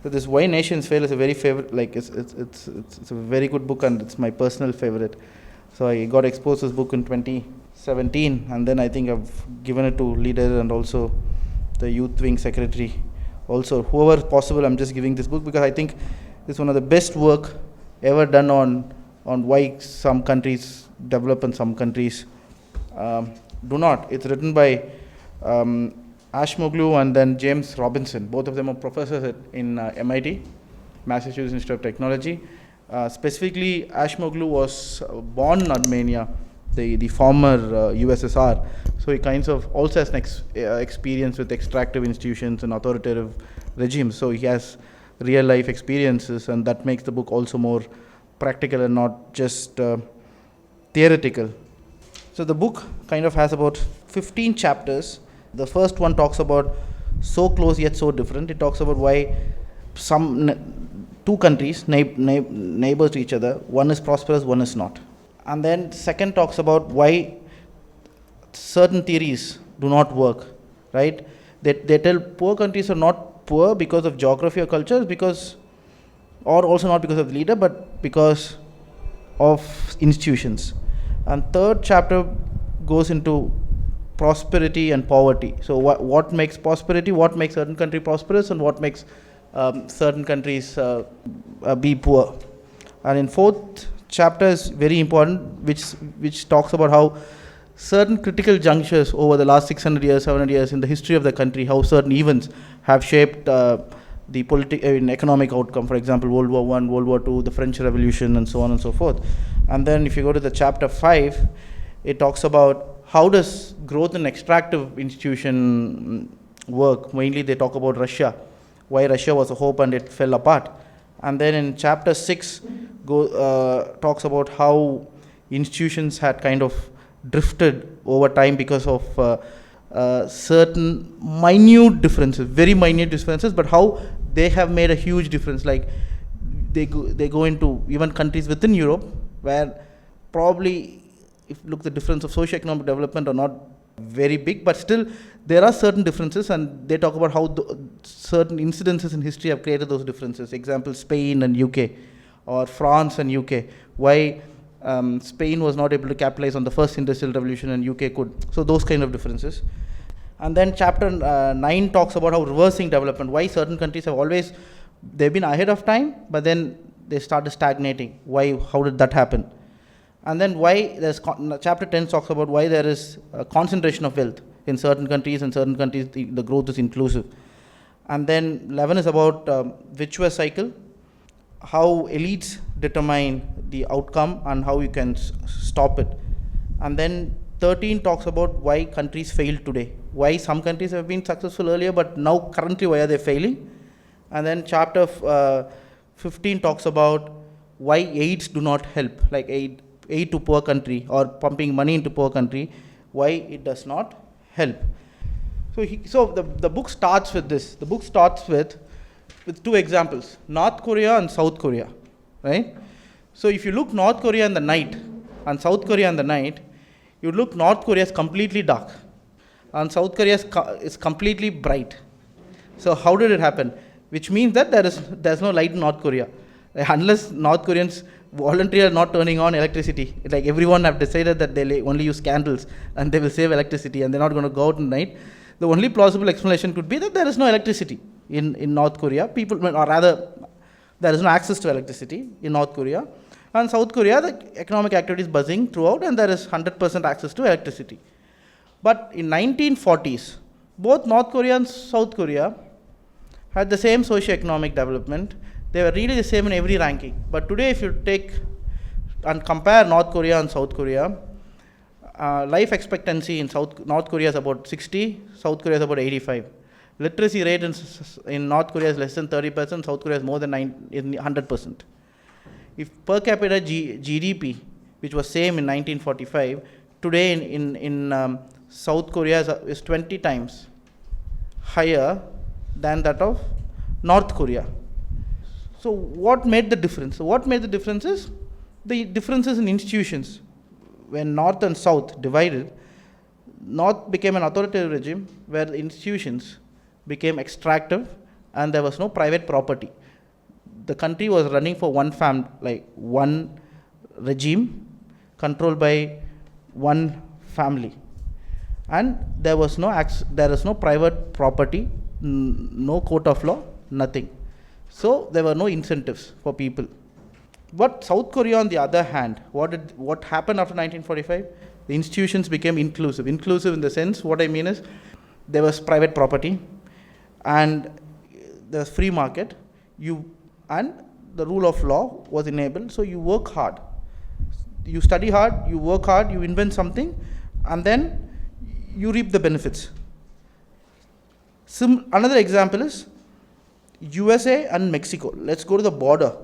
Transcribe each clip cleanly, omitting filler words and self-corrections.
So this Why Nations Fail is a very favorite, like it's a very good book, and it's my personal favorite. So I got exposed to this book in 2017, and then I think I've given it to leader and also the youth wing secretary. Also, whoever possible, I'm just giving this book because I think it's one of the best work ever done on why some countries develop and some countries do not. It's written by Ashmoglu and then James Robinson. Both of them are professors in MIT, Massachusetts Institute of Technology. Specifically, Ashmoglu was born in Armenia, the former USSR. So he kind of also has an experience with extractive institutions and authoritative regimes. So he has real life experiences, and that makes the book also more practical and not just theoretical. So the book kind of has about 15 chapters. The first one talks about so close yet so different. It talks about why two countries, neighbors to each other, one is prosperous, one is not. And then second talks about why certain theories do not work, right? They tell poor countries are not poor because of geography or culture, or also not because of the leader, but because of institutions. And third chapter goes into prosperity and poverty. So what makes prosperity, what makes certain country prosperous, and what makes certain countries be poor. And in fourth chapter is very important, which talks about how certain critical junctures over the last 600 years, 700 years in the history of the country, how certain events have shaped the economic outcome. For example, World War I, World War II, the French Revolution, and so on and so forth. And then if you go to the chapter 5, it talks about how does growth in extractive institution work. Mainly they talk about Russia, why Russia was a hope and it fell apart. And then in chapter 6 talks about how institutions had kind of drifted over time because of certain minute differences, very minute differences, but how they have made a huge difference. Like they go into even countries within Europe where probably, if you look the difference of socio-economic development are not very big, but still there are certain differences, and they talk about how certain incidences in history have created those differences. Example, Spain and UK, or France and UK. Why Spain was not able to capitalize on the first industrial revolution and UK could. So those kind of differences. And then chapter 9 talks about how reversing development, why certain countries have always, they've been ahead of time, but then they started stagnating. Why, how did that happen? And then why there's, chapter 10 talks about why there is a concentration of wealth in certain countries, and certain countries the growth is inclusive. And then 11 is about virtuous cycle, how elites determine the outcome and how you can stop it. And then 13 talks about why countries fail today, why some countries have been successful earlier, but now currently why are they failing. And then chapter 15 talks about why aids do not help, like aid to poor country or pumping money into poor country, why it does not help. So the book starts with this. The book starts with two examples, North Korea and South Korea, right? So if you look North Korea in the night and South Korea in the night, you look North Korea is completely dark and South Korea is completely bright. So how did it happen? Which means that there's no light in North Korea. Unless North Koreans voluntarily are not turning on electricity. Like everyone have decided that they only use candles and they will save electricity and they're not going to go out at night. The only plausible explanation could be that there is no electricity in North Korea. People, or rather, there is no access to electricity in North Korea. And South Korea, the economic activity is buzzing throughout and there is 100% access to electricity. But in 1940s, both North Korea and South Korea had the same socio-economic development. They were really the same in every ranking. But today, if you take and compare North Korea and South Korea, life expectancy in North Korea is about 60, South Korea is about 85. Literacy rate in North Korea is less than 30%, South Korea is more than 100%. If per capita GDP, which was same in 1945, today in South Korea is 20 times higher than that of North Korea. So what made the difference? So what made the difference is the differences in institutions. When North and South divided, North became an authoritative regime where the institutions became extractive and there was no private property. The country was running for one regime controlled by one family, and there is no private property, no court of law, nothing. So there were no incentives for people. But South Korea, on the other hand, what happened after 1945? The institutions became inclusive. Inclusive in the sense, what I mean is, there was private property, and there was free market. And the rule of law was enabled. So you work hard, you study hard, you work hard, you invent something, and then you reap the benefits. Another example is USA and Mexico. Let's go to the border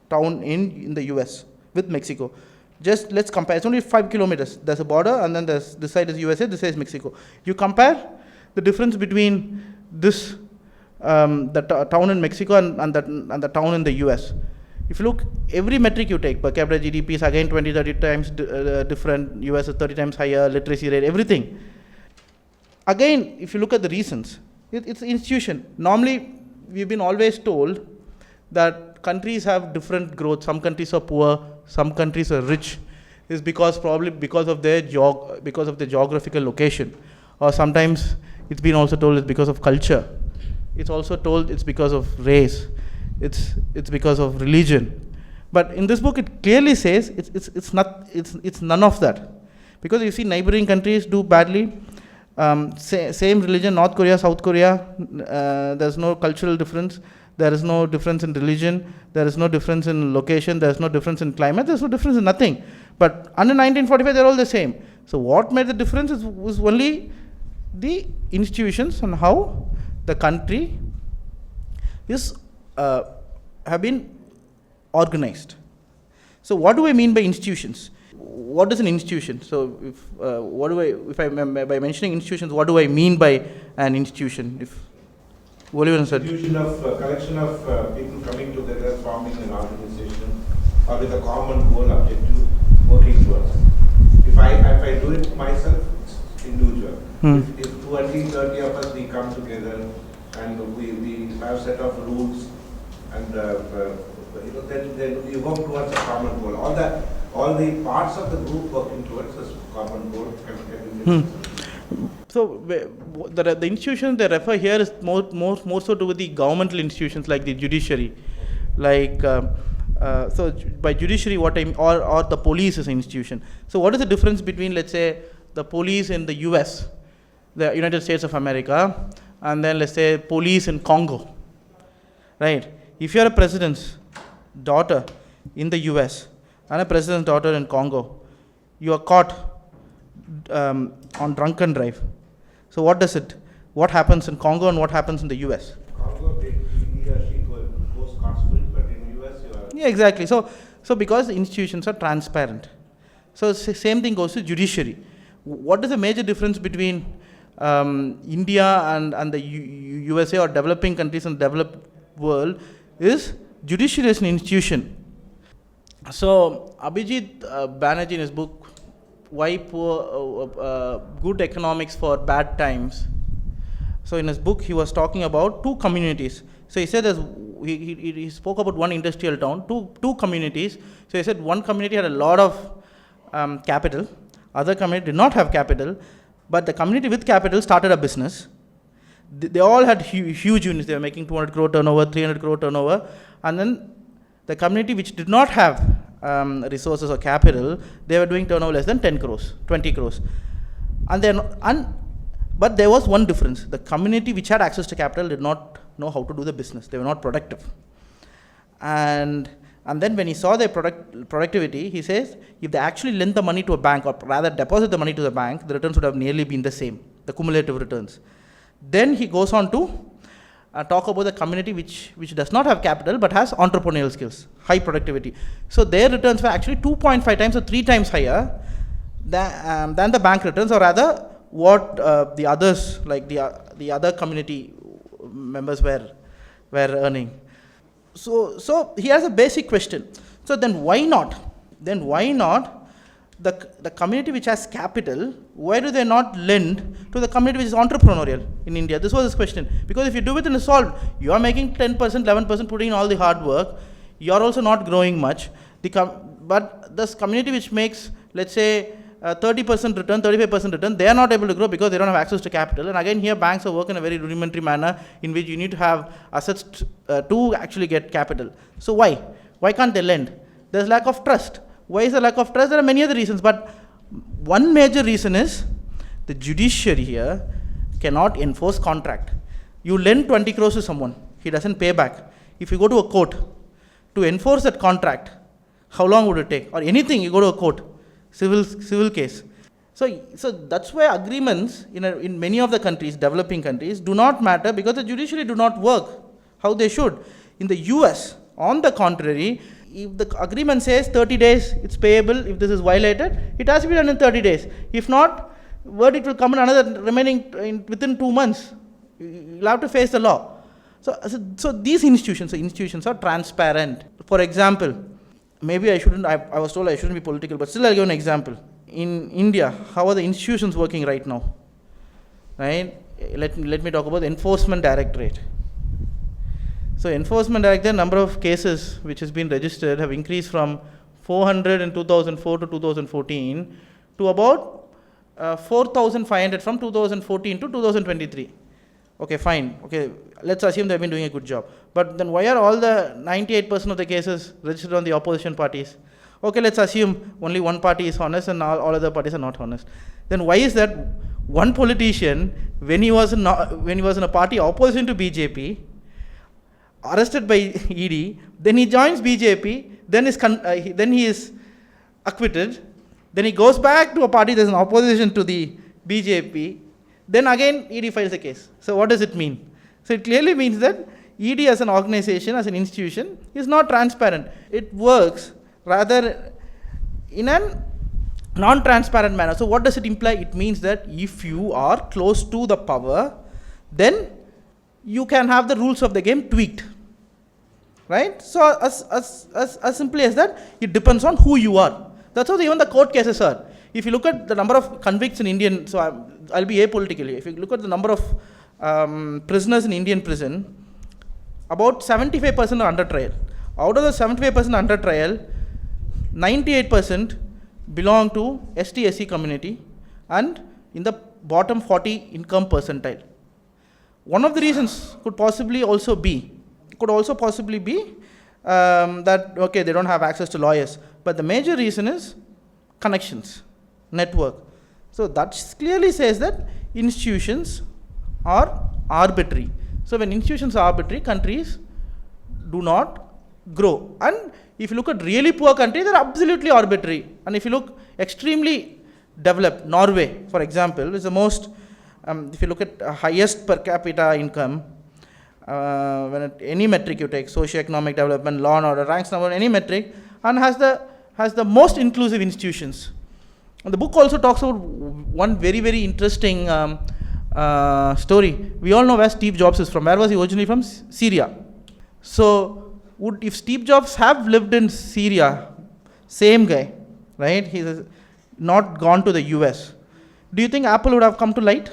town in the US with Mexico. Just let's compare. It's only 5 kilometers. There's a border, and then this side is USA, this side is Mexico. You compare the difference between this town in Mexico and the town in the US. If you look, every metric you take, per capita GDP is again 20-30 times different. US is 30 times higher, literacy rate, everything. Again, if you look at the reasons, it's institution. Normally, we've been always told that countries have different growth. Some countries are poor, some countries are rich. Is probably because of their geographical location, or sometimes it's been also told it's because of culture. It's also told it's because of race. It's because of religion. But in this book, it clearly says it's none of that, because you see neighboring countries do badly. Same religion, North Korea, South Korea, there's no cultural difference, there is no difference in religion, there is no difference in location, there is no difference in climate, there is no difference in nothing. But under 1945, they're all the same. So what made the difference was only the institutions and how the country have been organized. So what do I mean by institutions? What is an institution? So by mentioning institutions, what do I mean by an institution? Institution of collection of people coming together, forming an organization, or with a common goal, objective, working towards. If I do it myself, it's individual. If 20, 30 of us, we come together and we have set of rules, and then we work towards a common goal. All the parts of the group working towards this common goal can be So the institutions they refer here is more so to the governmental institutions like the judiciary, like so by judiciary what I mean, or the police is an institution. So what is the difference between, let's say, the police in the US, the United States of America, and then let's say police in Congo, right? If you're a president's daughter in the US and a president's daughter in Congo, you are caught on drunken drive. So what happens in Congo and what happens in the US? Congo, he or she goes scot-free, but in US you are... Yeah, exactly. So because the institutions are transparent. So same thing goes to judiciary. What is the major difference between India and the USA or developing countries and developed world is judiciary is an institution. So Abhijit Banerjee in his book, Why Good Economics for Bad Times. So in his book, he was talking about two communities. So he said he spoke about one industrial town, two communities. So he said one community had a lot of capital, other community did not have capital, but the community with capital started a business. They all had huge units. They were making 200 crore turnover, 300 crore turnover, and then the community which did not have resources or capital, they were doing turnover less than 10 crores, 20 crores. But there was one difference. The community which had access to capital did not know how to do the business. They were not productive. And then when he saw their productivity, he says, if they actually lend the money to a bank, or rather deposit the money to the bank, the returns would have nearly been the same, the cumulative returns. Then he goes on to talk about the community which does not have capital but has entrepreneurial skills, high productivity. So their returns were actually 2.5 times or 3 times higher than the bank returns, or rather what the others, like the other community members were earning. So he has a basic question. So then why not? The community which has capital why do they not lend to the community which is entrepreneurial in India? This was his question. Because if you do it in a solved, you are making 10%, 11%, putting in all the hard work, you are also not growing much. But this community which makes, let's say, 30% return, 35% return, they are not able to grow because they don't have access to capital. And again, here banks are working in a very rudimentary manner in which you need to have assets to actually get capital. So why? Why can't they lend? There's lack of trust. Why is there lack of trust? There are many other reasons, but one major reason is the judiciary here cannot enforce contract. You lend 20 crores to someone, he doesn't pay back. If you go to a court to enforce that contract, how long would it take? Or anything, you go to a court, civil case. So that's why agreements in many of the countries, developing countries, do not matter because the judiciary do not work how they should. In the US, on the contrary, if the agreement says 30 days it's payable, if this is violated, it has to be done in 30 days. If not, verdict will come in another within 2 months. You'll have to face the law. So these institutions are transparent. For example, maybe I was told I shouldn't be political, but still I'll give an example. In India, how are the institutions working right now? Right? Let me talk about the Enforcement Directorate. So Enforcement Directorate, number of cases which has been registered have increased from 400 in 2004 to 2014 to about 4,500 from 2014 to 2023. Okay, fine. Okay, let's assume they've been doing a good job. But then why are all the 98% of the cases registered on the opposition parties? Okay, let's assume only one party is honest and all other parties are not honest. Then why is that one politician, when he was in a party opposition to BJP, arrested by ED, then he joins BJP, then he is acquitted, then he goes back to a party that is in opposition to the BJP, then again ED files a case. So what does it mean? So it clearly means that ED as an organization, as an institution, is not transparent. It works rather in a non-transparent manner. So what does it imply? It means that if you are close to the power, then you can have the rules of the game tweaked. Right? So as simply as that, it depends on who you are. That's how even the court cases are. If you look at the number of convicts in Indian, so I'll be apolitical here. If you look at the number of prisoners in Indian prison, about 75% are under trial. Out of the 75% under trial, 98% belong to ST/SC community and in the bottom 40 income percentile. One of the reasons could also possibly be that, okay, they don't have access to lawyers. But the major reason is connections, network. So that clearly says that institutions are arbitrary. So when institutions are arbitrary, countries do not grow. And if you look at really poor countries, they're absolutely arbitrary. And if you look extremely developed, Norway, for example, is the most, if you look at highest per capita income, any metric you take, socio-economic development, law and order, ranks number, any metric, and has the most inclusive institutions. And the book also talks about one very, very interesting story. We all know where Steve Jobs is from. Where was he originally from? Syria. So, if Steve Jobs have lived in Syria, same guy, right? He's not gone to the US. Do you think Apple would have come to light?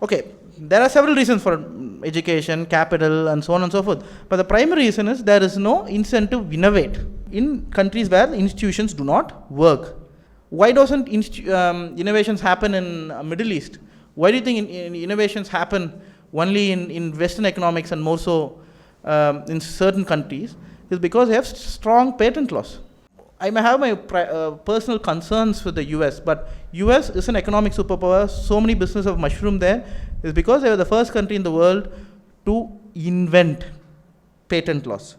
Okay, there are several reasons for education, capital, and so on and so forth. But the primary reason is there is no incentive to innovate in countries where institutions do not work. Why doesn't innovations happen in Middle East? Why do you think innovations happen only in Western economics and more so in certain countries? Is because they have strong patent laws. I may have my personal concerns with the US, but US is an economic superpower. So many businesses have mushroomed there. It's because they were the first country in the world to invent patent laws.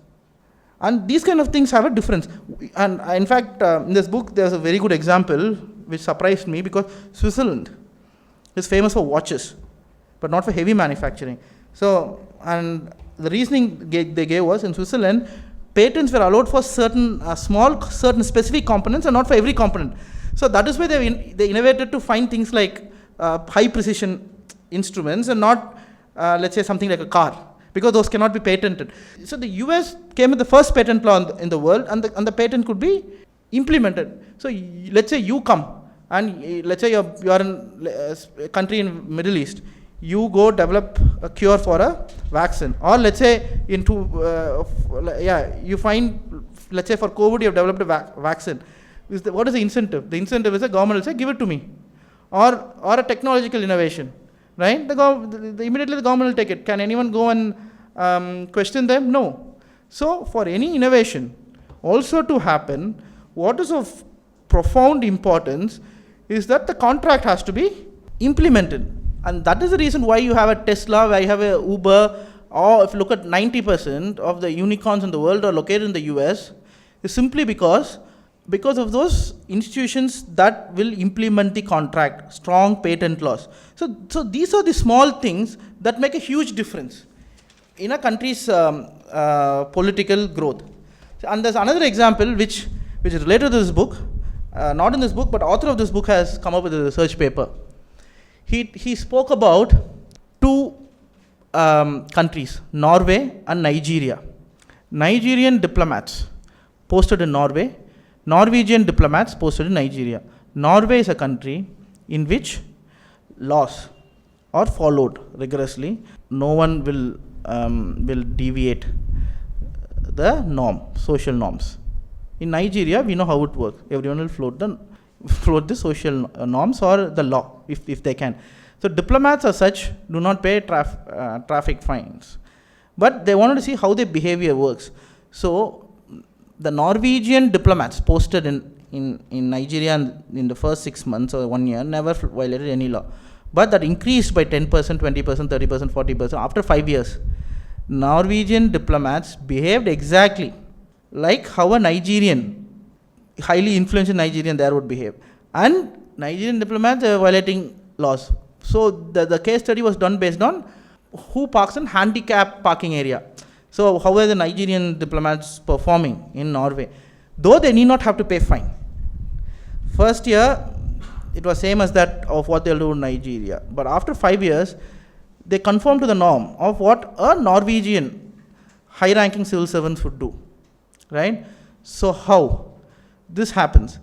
And these kind of things have a difference. And in fact, in this book, there's a very good example which surprised me because Switzerland is famous for watches, but not for heavy manufacturing. So, and the reasoning they gave was in Switzerland, patents were allowed for certain certain specific components and not for every component. So that is why they innovated to find things like high precision instruments and not, let's say, something like a car, because those cannot be patented. So the US came with the first patent law in the world, and the patent could be implemented. So let's say you come And let's say you're in a country in Middle East, you go develop a cure for a vaccine, or let's say you find, let's say for COVID you have developed a vaccine. What is the incentive? The incentive is the government will say, give it to me, or a technological innovation, right? Immediately the government will take it. Can anyone go and question them? No. So for any innovation also to happen, what is of profound importance is that the contract has to be implemented. And that is the reason why you have a Tesla, why you have a Uber, or if you look at 90% of the unicorns in the world are located in the US, is simply because of those institutions that will implement the contract, strong patent laws. So these are the small things that make a huge difference in a country's political growth. And there's another example which is related to this book, not in this book, but author of this book has come up with a research paper. He spoke about two countries, Norway and Nigeria. Nigerian diplomats posted in Norway, Norwegian diplomats posted in Nigeria. Norway is a country in which laws are followed rigorously. No one will deviate the norm, social norms. In Nigeria, we know how it works. Everyone will float the social norms or the law if they can. So diplomats as such do not pay traffic fines, but they wanted to see how their behavior works. So the Norwegian diplomats posted in Nigeria in the first 6 months or 1 year never violated any law, but that increased by 10%, 20%, 30%, 40% after 5 years. Norwegian diplomats behaved exactly like how a Nigerian, highly influential Nigerian there would behave. And Nigerian diplomats are violating laws. So the case study was done based on who parks in handicap parking area. So how are the Nigerian diplomats performing in Norway? Though they need not have to pay fine. First year, it was same as that of what they'll do in Nigeria. But after 5 years, they conform to the norm of what a Norwegian high-ranking civil servants would do, right? So how this happens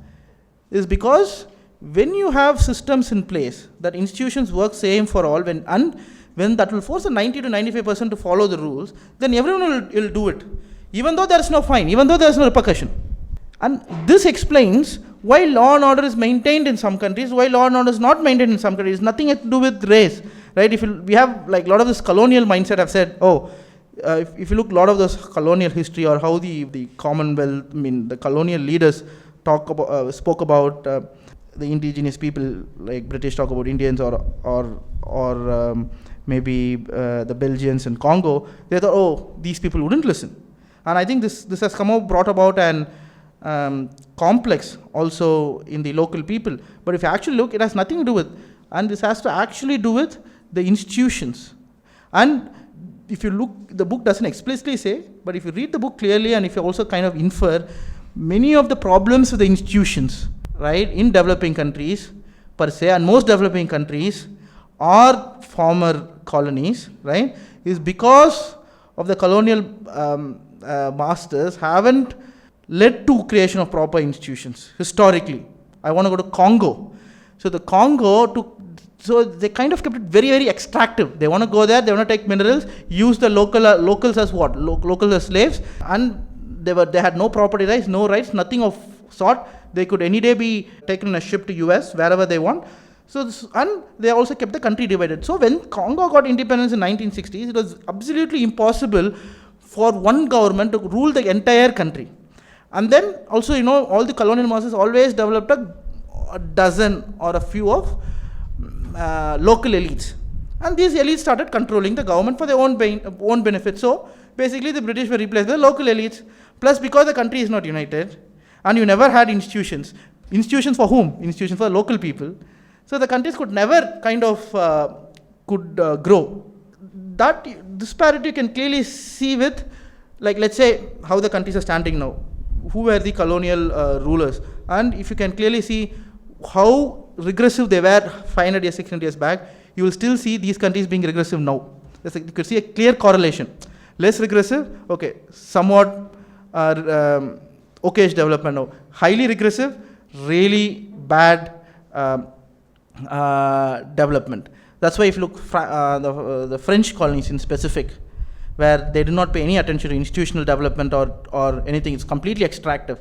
is because when you have systems in place that institutions work same for all, when that will force the 90 to 95% to follow the rules, then everyone will do it, even though there is no fine, even though there is no repercussion. And this explains why law and order is maintained in some countries, why law and order is not maintained in some countries. Nothing to do with race, right? We have like a lot of this colonial mindset. I've said, if you look a lot of this colonial history or how the Commonwealth, the colonial leaders spoke about the indigenous people, like British talk about Indians or maybe the Belgians in Congo, they thought, these people wouldn't listen. And I think this has brought about an complex also in the local people. But if you actually look, it has nothing to do with, and this has to actually do with the institutions. And if you look, the book doesn't explicitly say, but if you read the book clearly and if you also kind of infer, many of the problems with the institutions, right, in developing countries per se, and most developing countries are former colonies, right, is because of the colonial masters haven't led to creation of proper institutions historically. I want to go to Congo. So the Congo so they kind of kept it very, very extractive. They want to go there, they want to take minerals, use the locals as what? Locals as slaves, and they had no property rights, no rights, nothing of sort. They could any day be taken in a ship to US, wherever they want. So and they also kept the country divided. So when Congo got independence in 1960s, it was absolutely impossible for one government to rule the entire country. And then also, all the colonial masters always developed a dozen or a few of local elites. And these elites started controlling the government for their own benefit. So basically the British were replaced by local elites. Plus, because the country is not united, and you never had institutions. Institutions for whom? Institutions for local people. So the countries could never kind of grow. That disparity you can clearly see with, like, let's say, how the countries are standing now. Who were the colonial rulers? And if you can clearly see how regressive they were 500 years, 600 years back, you will still see these countries being regressive now. You could see a clear correlation. Less regressive, okay, somewhat okayish development now. Highly regressive, really bad um, development. That's why if you look the French colonies in specific, where they do not pay any attention to institutional development or anything, it's completely extractive.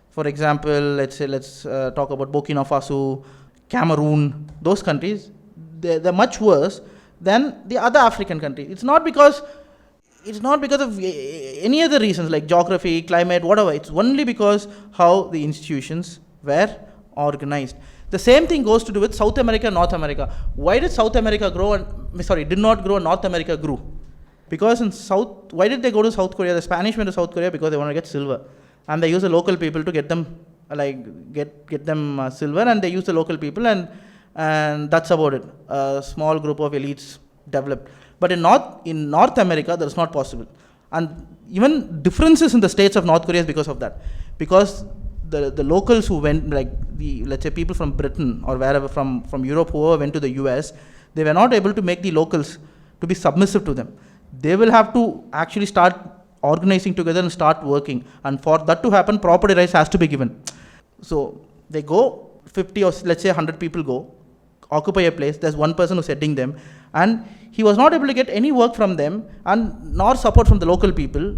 For example, let's talk about Burkina Faso, Cameroon, those countries, they're much worse than the other African countries. It's not because of any other reasons like geography, climate, whatever. It's only because how the institutions were organized. The same thing goes to do with South America, North America. Why did South America did not grow and North America grew? Because why did they go to South Korea? The Spanish went to South Korea because they want to get silver. And they use the local people to get them, get them silver, and they use the local people, and that's about it. A small group of elites developed. But in North America, that's not possible. And even differences in the states of North Korea is because of that. Because the locals who went, let's say people from Britain or wherever, from Europe, whoever went to the US, they were not able to make the locals to be submissive to them. They will have to actually start organizing together and start working. And for that to happen, property rights has to be given. So they go, 50 or let's say 100 people go, occupy a place, there's one person who's heading them, and he was not able to get any work from them and nor support from the local people.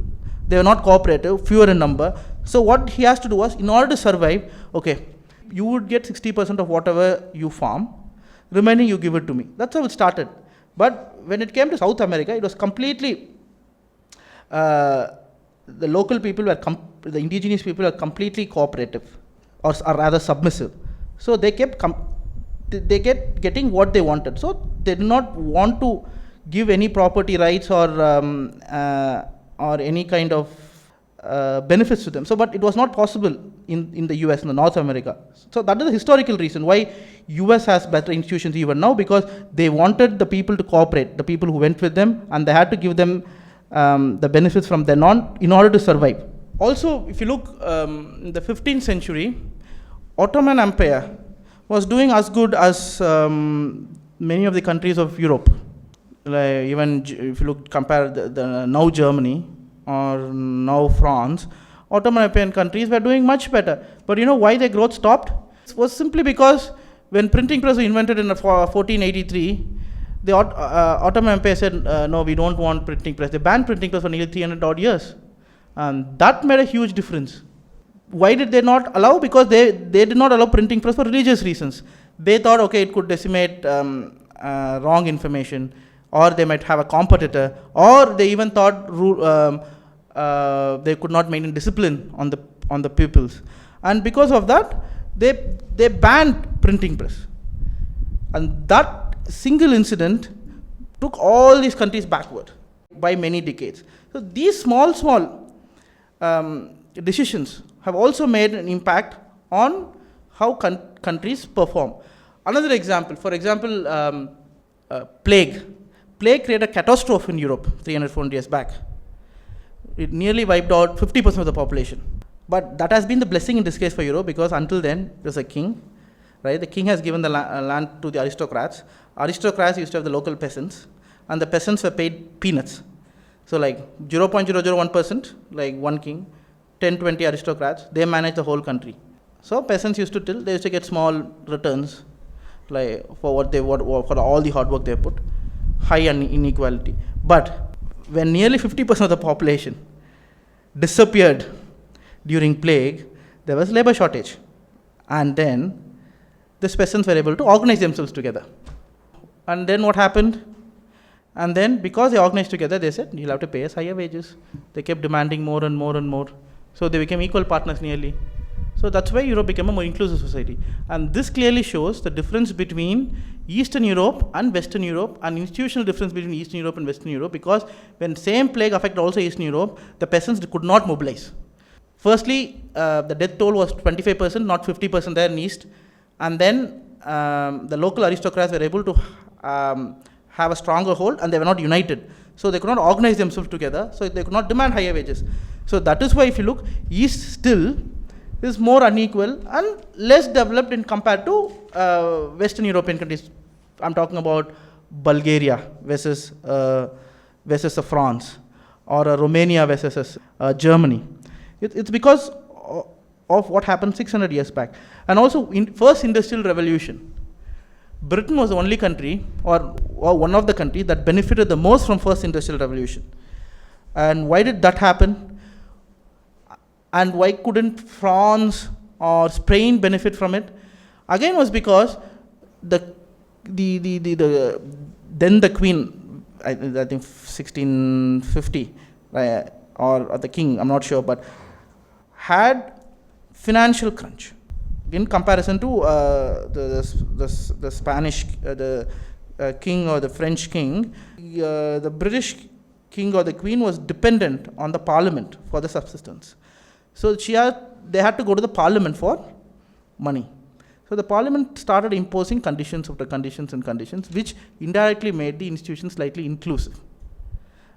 They were not cooperative, fewer in number. So what he has to do was, in order to survive, okay, you would get 60% of whatever you farm, remaining you give it to me. That's how it started. But when it came to South America, it was completely, the local people were, the indigenous people were completely cooperative, or rather submissive. So they kept getting what they wanted. So they did not want to give any property rights or any kind of benefits to them. So, but it was not possible in the US, in the North America. So that is the historical reason why US has better institutions even now, because they wanted the people to cooperate, the people who went with them, and they had to give them the benefits from then on in order to survive. Also, if you look in the 15th century, Ottoman Empire was doing as good as many of the countries of Europe. Like even if you compare the now Germany or now France, Ottoman Empire countries were doing much better. But you know why their growth stopped? It was simply because when printing press was invented in 1483, the Ottoman Empire said, no, we don't want printing press. They banned printing press for nearly 300 odd years. And that made a huge difference. Why did they not allow? Because they did not allow printing press for religious reasons. They thought, okay, it could decimate wrong information, or they might have a competitor, or they even thought they could not maintain discipline on the pupils. And because of that, they banned printing press. And that single incident took all these countries backward by many decades. So these small decisions have also made an impact on how countries perform. Another example, for example, plague. Plague created a catastrophe in Europe 300-400 years back. It nearly wiped out 50% of the population. But that has been the blessing in disguise for Europe, because until then, there was a king, right? The king has given the land to the aristocrats. Aristocrats used to have the local peasants, and the peasants were paid peanuts. So like 0.001%, like one king, 10-20 aristocrats, they manage the whole country. So peasants used to they used to get small returns, like for for all the hard work they put, high inequality. But when nearly 50% of the population disappeared during plague, there was labor shortage. And then these peasants were able to organize themselves together. And then what happened? And then because they organized together, they said, you'll have to pay us higher wages. They kept demanding more and more and more. So they became equal partners nearly. So that's why Europe became a more inclusive society. And this clearly shows the difference between Eastern Europe and Western Europe, and institutional difference between Eastern Europe and Western Europe, because when same plague affected also Eastern Europe, the peasants could not mobilize. Firstly, the death toll was 25%, not 50% there in East. And then the local aristocrats were able to have a stronger hold, and they were not united. So they could not organize themselves together, so they could not demand higher wages. So that is why if you look, East still is more unequal and less developed in compared to Western European countries. I'm talking about Bulgaria versus France, or Romania versus Germany. It's because of what happened 600 years back. And also, in first industrial revolution, Britain was the only country, or one of the countries, that benefited the most from first industrial revolution. And why did that happen? And why couldn't France or Spain benefit from it? Again, was because then the Queen, I think 1650, or the King, I'm not sure, but had financial crunch in comparison to the Spanish king or the French king. The British king or the queen was dependent on the parliament for the subsistence. So they had to go to the parliament for money. So the parliament started imposing conditions after conditions and conditions, which indirectly made the institution slightly inclusive,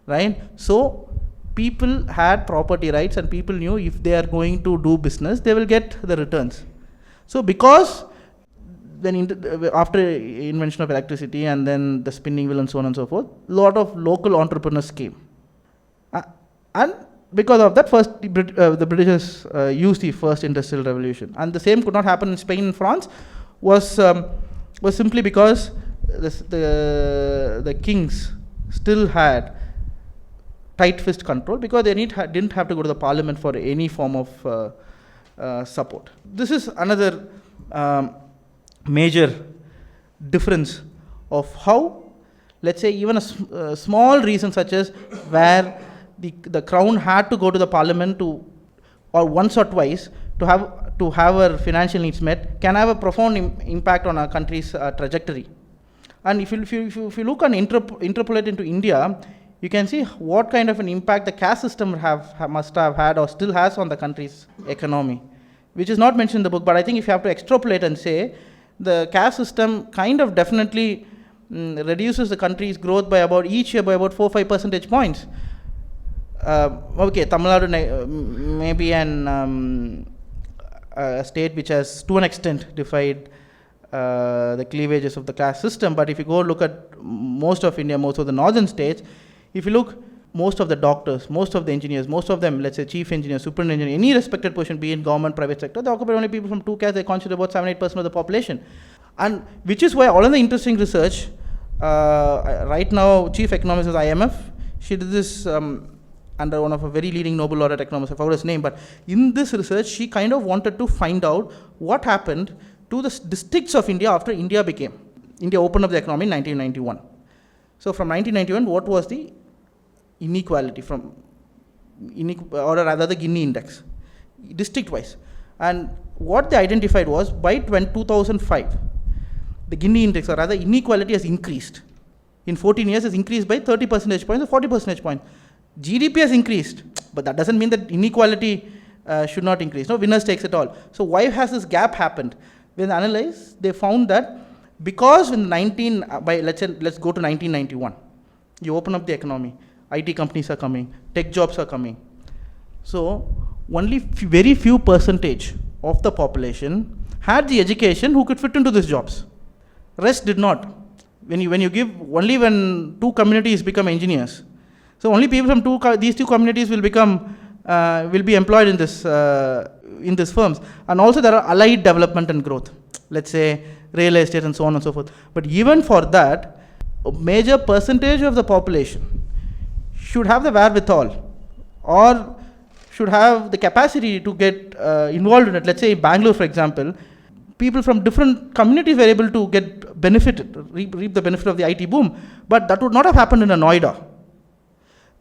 right? So people had property rights, and people knew if they are going to do business, they will get the returns. So because after invention of electricity and then the spinning wheel and so on and so forth, a lot of local entrepreneurs came. And because of that, the British used the first industrial revolution. And the same could not happen in Spain and France, was simply because the kings still had tight fist control, because they didn't have to go to the parliament for any form of support. This is another major difference of how, let's say, even a small reason such as where the crown had to go to the parliament or once or twice to have our financial needs met, can have a profound impact on our country's trajectory. And if you look and interpolate into India, you can see what kind of an impact the caste system must have had or still has on the country's economy, which is not mentioned in the book. But I think if you have to extrapolate and say, the caste system kind of definitely reduces the country's growth by about each year by about 4-5 percentage points. Okay, Tamil Nadu may be a state which has to an extent defied the cleavages of the caste system, but if you go look at most of India, most of the northern states, if you look, most of the doctors, most of the engineers, most of them, let's say chief engineer, superintendent, any respected position, be in government, private sector, they occupy only people from two castes. They constitute about 7-8% of the population. And which is why all of the interesting research, right now, chief economist of IMF, she did this under one of a very leading Nobel laureate economists, I forgot his name, but in this research, she kind of wanted to find out what happened to the districts of India after India opened up the economy in 1991. So from 1991, what was the inequality or rather the Gini index, district-wise. And what they identified was, by 2005, the Gini index, or rather inequality, has increased. In 14 years, has increased by 30 percentage points or 40 percentage points. GDP has increased, but that doesn't mean that inequality should not increase. No, winners takes it all. So why has this gap happened? When they analyzed, they found that because let's go to 1991, you open up the economy, IT companies are coming, tech jobs are coming. So only very few percentage of the population had the education who could fit into these jobs. Rest did not. When you give, only when two communities become engineers. So only people from these two communities will be employed in these firms. And also there are allied development and growth. Let's say real estate and so on and so forth. But even for that, a major percentage of the population should have the wherewithal or should have the capacity to get involved in it. Let's say Bangalore, for example, people from different communities were able to reap the benefit of the IT boom, but that would not have happened in a Noida.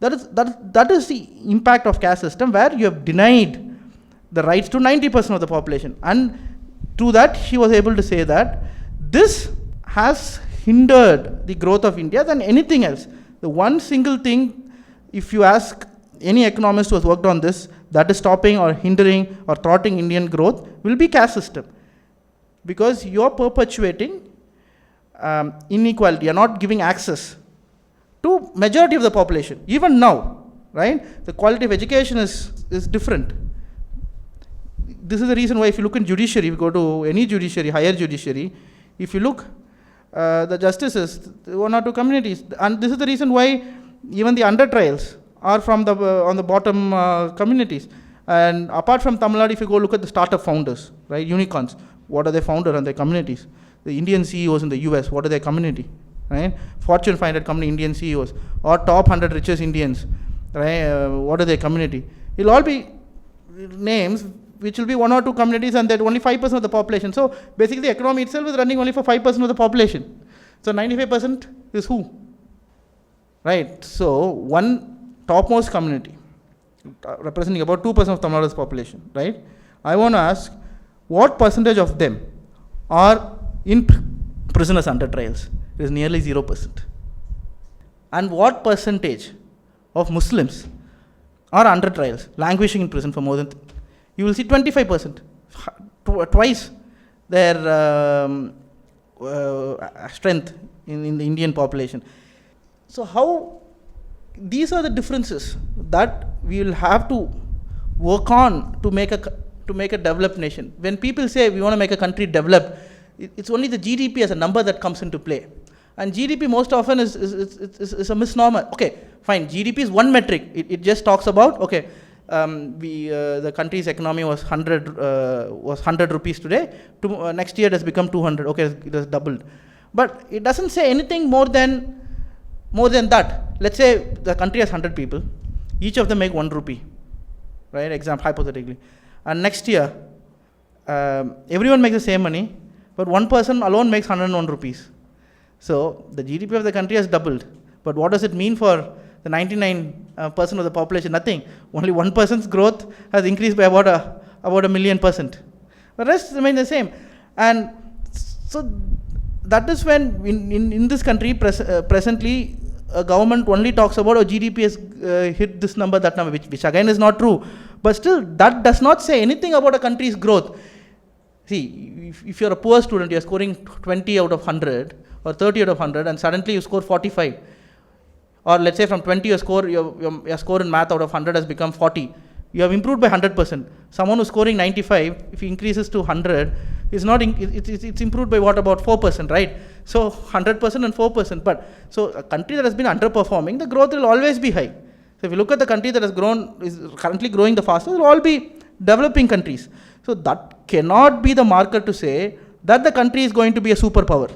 That is the impact of caste system, where you have denied the rights to 90% of the population. And through that, she was able to say that this has hindered the growth of India than anything else. The one single thing, if you ask any economist who has worked on this, that is stopping or hindering or thwarting Indian growth, will be caste system. Because you are perpetuating inequality, you are not giving access to majority of the population. Even now, right, the quality of education is different. This is the reason why if you look in judiciary, if you go to any judiciary, higher judiciary, if you look, the justices, one or two communities, and this is the reason why even the under trials are from on the bottom communities. And apart from Tamil Nadu, if you go look at the startup founders, right, unicorns, what are their founder and their communities? The Indian CEOs in the US, what are their community? Right? Fortune 500 company Indian CEOs, or top 100 richest Indians, right? What are their community? It'll all be names which will be one or two communities, and that only 5% of the population. So basically the economy itself is running only for 5% of the population. So 95% is who? Right? So one topmost community representing about 2% of Tamil Nadu's population, right? I want to ask, what percentage of them are in prisoners under trials? It is nearly 0%. And what percentage of Muslims are under trials, languishing in prison for more than, you will see 25%, twice their strength in the Indian population. So how, these are the differences that we will have to work on to make a developed nation. When people say we want to make a country developed, it's only the GDP as a number that comes into play. And GDP most often is a misnomer. Okay, fine, GDP is one metric. It just talks about, okay, the country's economy was 100 rupees today. Next year it has become 200. Okay, it has doubled. But it doesn't say anything more than that. Let's say the country has 100 people. Each of them make 1 rupee. Right, example, hypothetically. And next year, everyone makes the same money, but one person alone makes 101 rupees. So the GDP of the country has doubled. But what does it mean for the 99% of the population? Nothing. Only 1%'s growth has increased by about a million %. The rest remain the same. And so that is when in this country presently a government only talks about GDP has hit this number, that number, which again is not true. But still, that does not say anything about a country's growth. See, if you're a poor student, you're scoring 20 out of 100 or 30 out of 100, and suddenly you score 45. Or let's say from 20 your score in math out of 100 has become 40. You have improved by 100%. Someone who's scoring 95, if he increases to 100, it's improved by what, about 4%, right? So 100% and 4%. But so a country that has been underperforming, the growth will always be high. So if you look at the country that has grown, is currently growing the fastest, will all be developing countries. So that cannot be the marker to say that the country is going to be a superpower.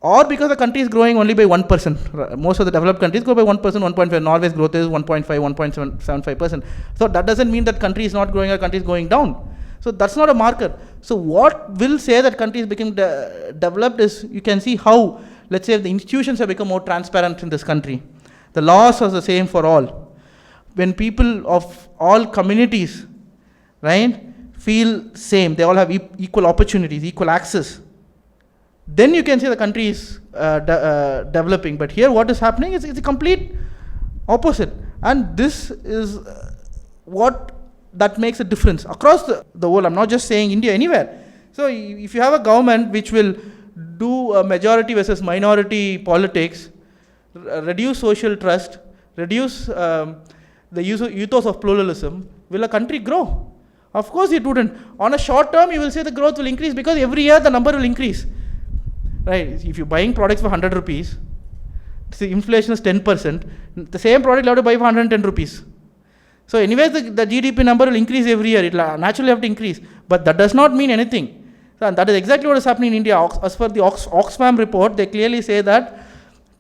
Or because the country is growing only by 1%. Most of the developed countries go by 1%, 1.5%. Norway's growth is 1.5, 1.75%. So that doesn't mean that country is not growing or country is going down. So that's not a marker. So what will say that country is becoming developed is, you can see how, let's say, the institutions have become more transparent in this country. The laws are the same for all. When people of all communities, right, feel same, they all have equal opportunities, equal access, then you can say the country is developing. But here what is happening is it's a complete opposite. And this is what that makes a difference across the world. I'm not just saying India, anywhere. So if you have a government which will do a majority versus minority politics, reduce social trust, reduce the ethos of pluralism, will a country grow? Of course it wouldn't. On a short term, you will say the growth will increase because every year the number will increase. Right? If you're buying products for 100 rupees, the inflation is 10%, the same product you have to buy for 110 rupees. So anyways, the GDP number will increase every year. It will naturally have to increase. But that does not mean anything. So that is exactly what is happening in India. As per the Oxfam report, they clearly say that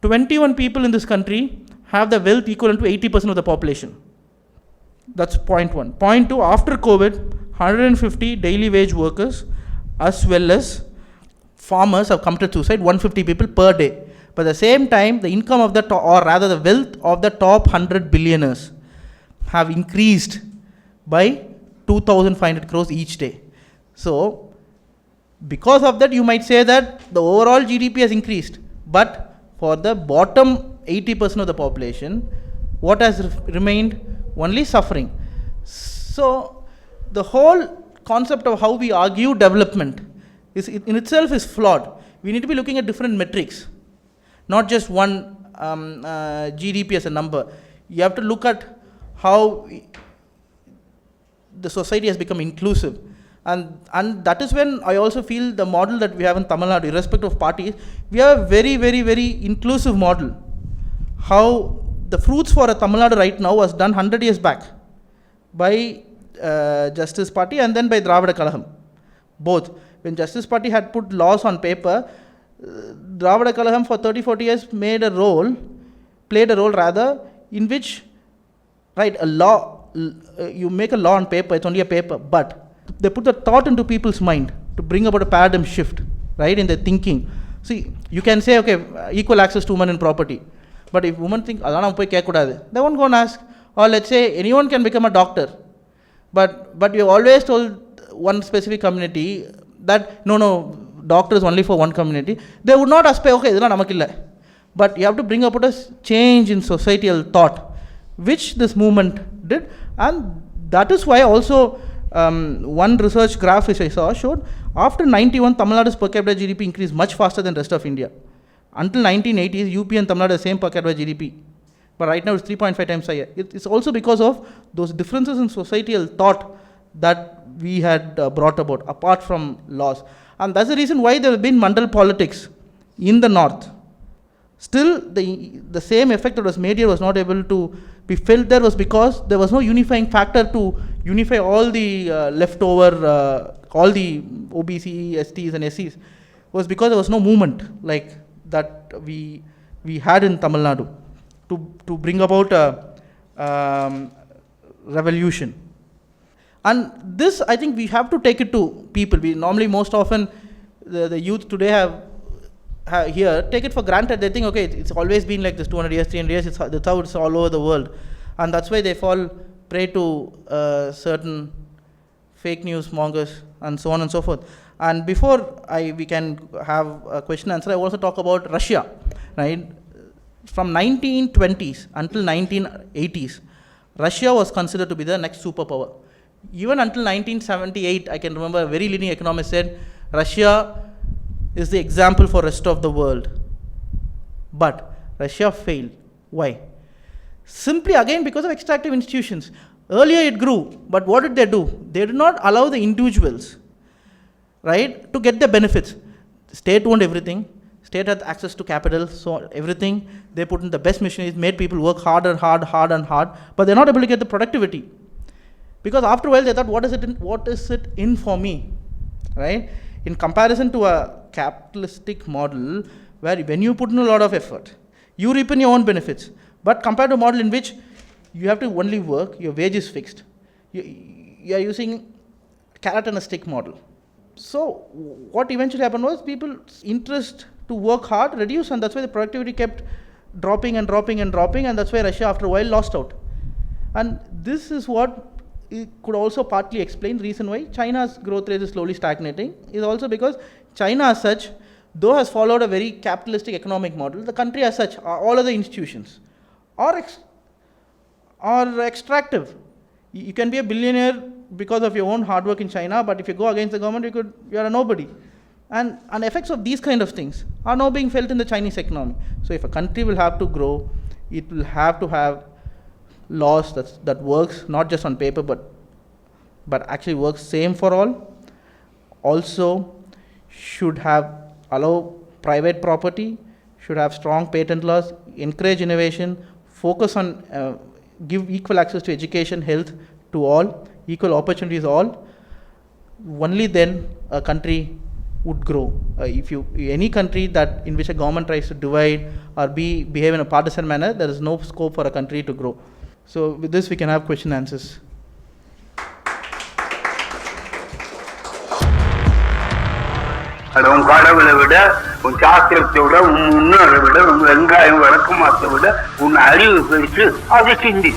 21 people in this country have the wealth equivalent to 80% of the population. That's point one. Point two, after COVID, 150 daily wage workers as well as farmers have committed suicide, 150 people per day. But at the same time, the income of the or rather the wealth of the top 100 billionaires have increased by 2,500 crores each day. So, because of that, you might say that the overall GDP has increased. But for the bottom 80% of the population, what has remained? Only suffering. So, the whole concept of how we argue development in itself is flawed. We need to be looking at different metrics, not just one GDP as a number. You have to look at how the society has become inclusive. And that is when I also feel the model that we have in Tamil Nadu, irrespective of parties, we have a very, very, very inclusive model. How the fruits for a Tamil Nadu right now was done 100 years back. by Justice Party and then by Dravida Kalagam. Both. When Justice Party had put laws on paper, Dravida Kalagam for 30-40 years played a role in which, right, a law, you make a law on paper, it's only a paper, but they put the thought into people's mind to bring about a paradigm shift, right, in their thinking. See, you can say, okay, equal access to women in property, but if women think, they won't go and ask. Or let's say anyone can become a doctor, but you always told one specific community that no, doctor is only for one community. They would not ask, okay, this is not. But you have to bring about a change in societal thought, which this movement did, and that is why also one research graph which I saw showed after 91 Tamil Nadu's per capita GDP increased much faster than rest of India. Until 1980s, UP and Tamil Nadu the same per capita GDP, but right now it's 3.5 times higher. It's also because of those differences in societal thought that we had brought about, apart from laws, and that's the reason why there have been mandal politics in the north. Still, the same effect that was made here was not able to be felt there, was because there was no unifying factor to unify all the leftover, all the OBC, STs and SCs. It was because there was no movement like that we had in Tamil Nadu to bring about a revolution. And this, I think we have to take it to people. We normally, most often, the youth today have here take it for granted. They think, okay, it's always been like this 200 years, 300 years, that's how it's all over the world. And that's why they fall prey to certain fake news mongers and so on and so forth. And before we can have a question answer, I also talk about Russia, right? From 1920s until 1980s, Russia was considered to be the next superpower. Even until 1978, I can remember a very leading economist said, Russia is the example for rest of the world. But Russia failed. Why? Simply again because of extractive institutions. Earlier it grew, but what did they do? They did not allow the individuals, right, to get the benefits. The state owned everything. State had access to capital, so everything. They put in the best machineries, made people work hard, but they're not able to get the productivity. Because after a while they thought, what is it in for me, right? In comparison to a capitalistic model, where when you put in a lot of effort, you reap in your own benefits. But compared to a model in which you have to only work, your wage is fixed. You are using carrot and a stick model. So what eventually happened was people's interest to work hard reduced, and that's why the productivity kept dropping, and that's why Russia after a while lost out. And this is what it could also partly explain the reason why China's growth rate is slowly stagnating, is also because China as such, though has followed a very capitalistic economic model, the country as such, all of the institutions are extractive. You can be a billionaire because of your own hard work in China, but if you go against the government, you are a nobody. And effects of these kind of things are now being felt in the Chinese economy. So if a country will have to grow, it will have to have laws that works not just on paper, but actually works same for all. Also should allow private property, should have strong patent laws, encourage innovation, focus on give equal access to education, health to all, equal opportunities all. Only then a country would grow. Any country in which a government tries to divide or behave in a partisan manner, there is no scope for a country to grow. So with this, we can have question and answers. உன் கடவுளை விட, உன் சாஸ்திரத்தை விட, உன் முன்னோரை விட, உன் வெங்காயம் விளக்கமாத்தை விட, உன் அறிவு பெருசு, அதை சிந்தி.